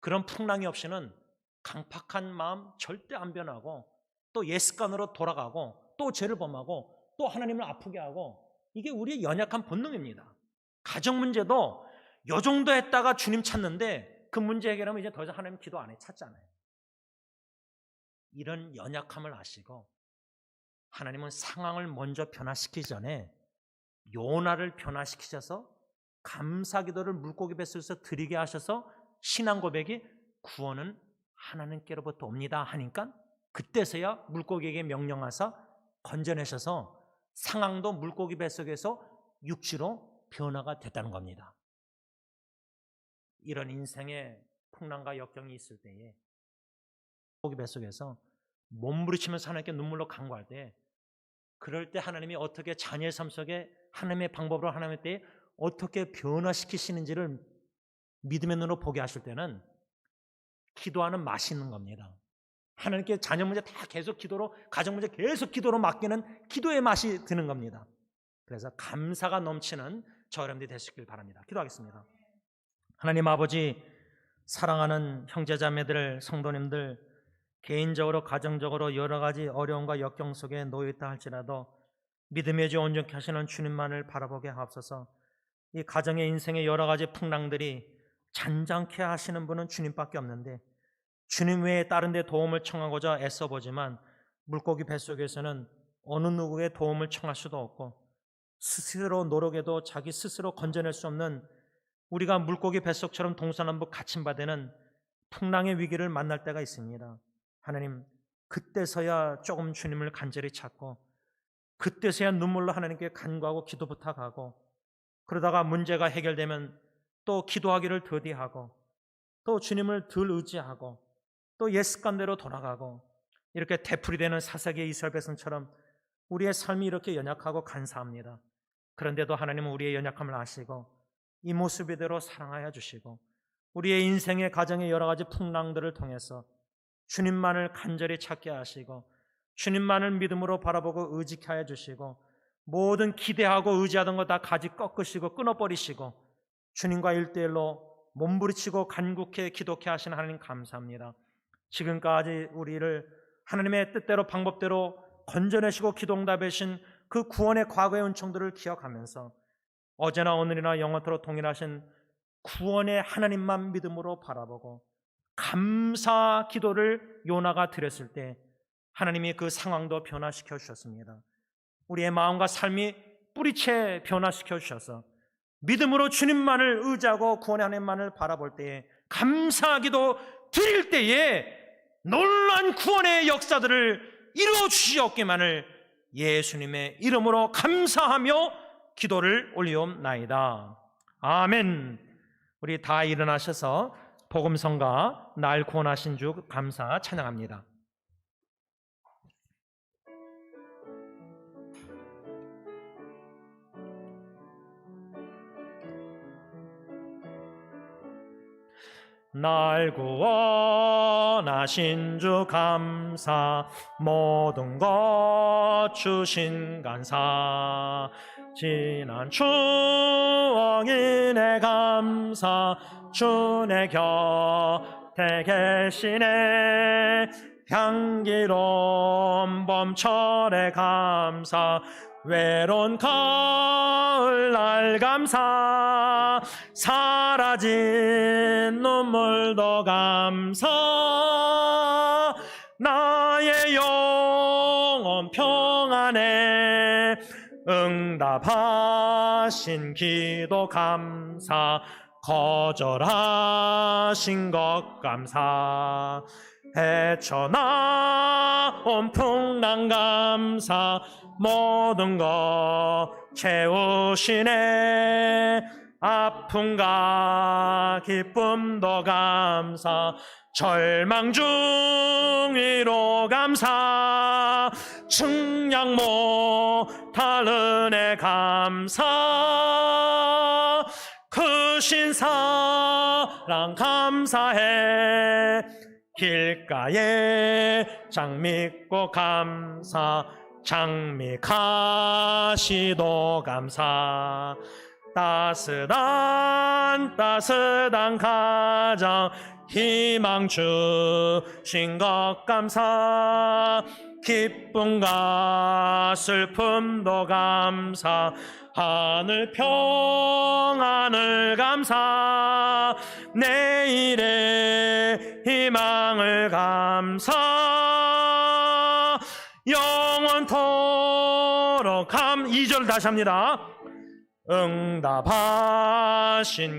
그런 풍랑이 없이는 강팍한 마음 절대 안 변하고 또 옛습관으로 돌아가고 또 죄를 범하고 또 하나님을 아프게 하고, 이게 우리의 연약한 본능입니다. 가정 문제도 요 정도 했다가 주님 찾는데 그 문제 해결하면 이제 더 이상 하나님 기도 안 해 찾잖아요. 이런 연약함을 아시고 하나님은 상황을 먼저 변화시키기 전에 요나를 변화시키셔서 감사기도를 물고기 뱃속에서 드리게 하셔서 신앙 고백이 구원은 하나님께로부터 옵니다 하니까 그때서야 물고기에게 명령하사 건져내셔서 상황도 물고기 뱃속에서 육지로 변화가 됐다는 겁니다. 이런 인생의 풍랑과 역경이 있을 때에 물고기 뱃속에서 몸부리치면서 하나님께 눈물로 간구할 때, 그럴 때 하나님이 어떻게 자녀의 삶 속에 하나님의 방법으로 하나님의 때에 어떻게 변화시키시는지를 믿음의 눈으로 보게 하실 때는 기도하는 맛이 있는 겁니다. 하나님께 자녀 문제 다 계속 기도로, 가정 문제 계속 기도로 맡기는 기도의 맛이 드는 겁니다. 그래서 감사가 넘치는 저 여러분들이 되시길 바랍니다. 기도하겠습니다. 하나님 아버지, 사랑하는 형제자매들, 성도님들, 개인적으로 가정적으로 여러 가지 어려움과 역경 속에 놓여있다 할지라도 믿음의 주 온전케 하시는 주님만을 바라보게 하옵소서. 이 가정의 인생의 여러 가지 풍랑들이 잔잔케 하시는 분은 주님밖에 없는데 주님 외에 다른 데 도움을 청하고자 애써보지만 물고기 뱃속에서는 어느 누구의 도움을 청할 수도 없고 스스로 노력해도 자기 스스로 건져낼 수 없는, 우리가 물고기 뱃속처럼 동서남북 갇힌바되는 풍랑의 위기를 만날 때가 있습니다. 하나님, 그때서야 조금 주님을 간절히 찾고 그때서야 눈물로 하나님께 간구하고 기도 부탁하고, 그러다가 문제가 해결되면 또 기도하기를 더디하고 또 주님을 덜 의지하고 또 옛 습관대로 돌아가고, 이렇게 되풀이되는 사사기의 이스라엘 백성처럼 우리의 삶이 이렇게 연약하고 간사합니다. 그런데도 하나님은 우리의 연약함을 아시고 이 모습 이대로 사랑하여 주시고 우리의 인생의 가정의 여러 가지 풍랑들을 통해서 주님만을 간절히 찾게 하시고 주님만을 믿음으로 바라보고 의지케 하여 주시고 모든 기대하고 의지하던 거 다 가지 꺾으시고 끊어버리시고 주님과 일대일로 몸부리치고 간곡히 기도케 하시는 하나님 감사합니다. 지금까지 우리를 하나님의 뜻대로 방법대로 건져내시고 기도응답하신 그 구원의 과거의 은총들을 기억하면서 어제나 오늘이나 영원토록 동일하신 구원의 하나님만 믿음으로 바라보고 감사 기도를 요나가 드렸을 때 하나님이 그 상황도 변화시켜 주셨습니다. 우리의 마음과 삶이 뿌리채 변화시켜 주셔서 믿음으로 주님만을 의지하고 구원의 하나님만을 바라볼 때에, 감사기도 드릴 때에 놀라운 구원의 역사들을 이루어 주시옵기만을 예수님의 이름으로 감사하며 기도를 올리옵나이다. 아멘. 우리 다 일어나셔서 복음성가 날 구원하신 주 감사 찬양합니다. 날 구원하신 주 감사, 모든 것 주신 간사, 지난 추억이네 감사, 주 내 곁에 계시네, 향기로운 봄철의 감사, 외로운 가을날 감사, 사라진 눈물도 감사, 나의 영혼 평안에 응답하신 기도 감사, 거절하신 것 감사, 헤쳐나온 풍랑 감사, 모든 것 채우시네, 아픔과 기쁨도 감사, 절망 중위로 감사, 측량 못할 은혜 감사, 크신 사랑 감사해, 길가에 장미꽃 감사, 장미가시도 감사, 따스한 가장 희망 주신 것 감사, 기쁨과 슬픔도 감사, 하늘 평안을 감사, 내일의 희망을 감사, 영원토록 2절 다시 합니다. 응답하신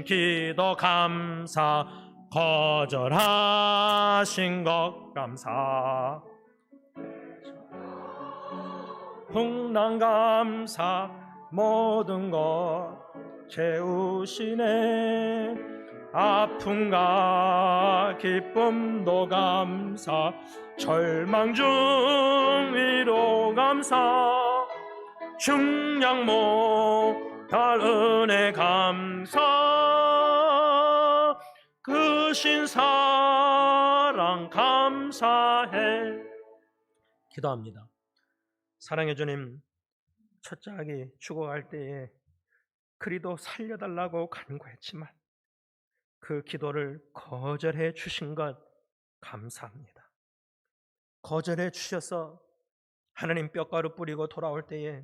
기도 감사, 거절하신 것 감사, 풍랑 감사, 모든 것 채우시네, 아픔과 기쁨도 감사, 절망 중위로 감사, 중량 못할 은혜 감사, 크신 사랑 감사해. 기도합니다. 사랑의 주님, 첫째 아기 죽어갈 때에 그리도 살려달라고 간구했지만 그 기도를 거절해 주신 것 감사합니다. 거절해 주셔서 하나님 뼈가루 뿌리고 돌아올 때에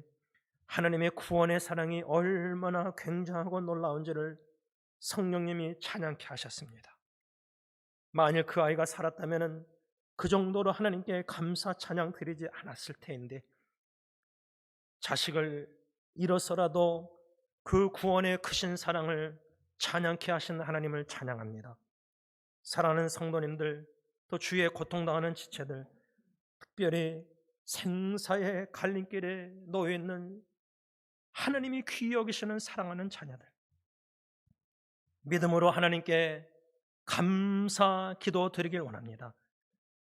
하나님의 구원의 사랑이 얼마나 굉장하고 놀라운지를 성령님이 찬양케 하셨습니다. 만일 그 아이가 살았다면 그 정도로 하나님께 감사 찬양 드리지 않았을 테인데, 자식을 잃어서라도 그 구원의 크신 사랑을 찬양케 하신 하나님을 찬양합니다. 사랑하는 성도님들, 또 주위에 고통당하는 지체들, 특별히 생사의 갈림길에 놓여있는 하나님이 귀히 여기시는 사랑하는 자녀들, 믿음으로 하나님께 감사 기도 드리길 원합니다.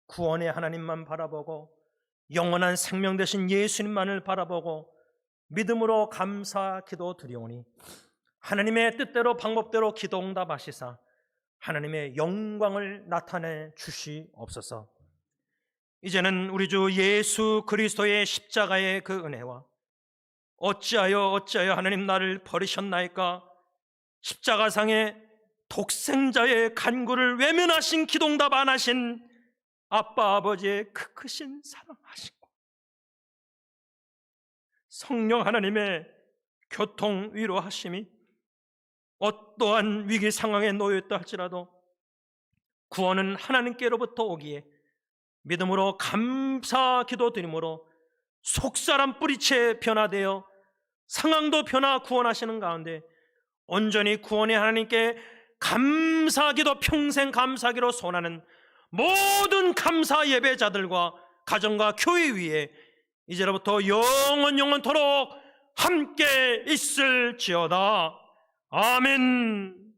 구원의 하나님만 바라보고 영원한 생명 되신 예수님만을 바라보고 믿음으로 감사 기도 드리오니 하나님의 뜻대로 방법대로 기도 응답하시사 하나님의 영광을 나타내 주시옵소서. 이제는 우리 주 예수 그리스도의 십자가의 그 은혜와 어찌하여 하나님 나를 버리셨나이까, 십자가상의 독생자의 간구를 외면하신 기도응답 안 하신 아빠 아버지의 그 크신 사랑하시고 성령 하나님의 교통 위로하심이 어떠한 위기 상황에 놓여있다 할지라도 구원은 하나님께로부터 오기에 믿음으로 감사 기도드림으로 속사람 뿌리채 변화되어 상황도 변화 구원하시는 가운데 온전히 구원의 하나님께 감사기도 평생 감사기로 소원하는 모든 감사 예배자들과 가정과 교회 위에 이제로부터 영원토록 함께 있을지어다. 아멘.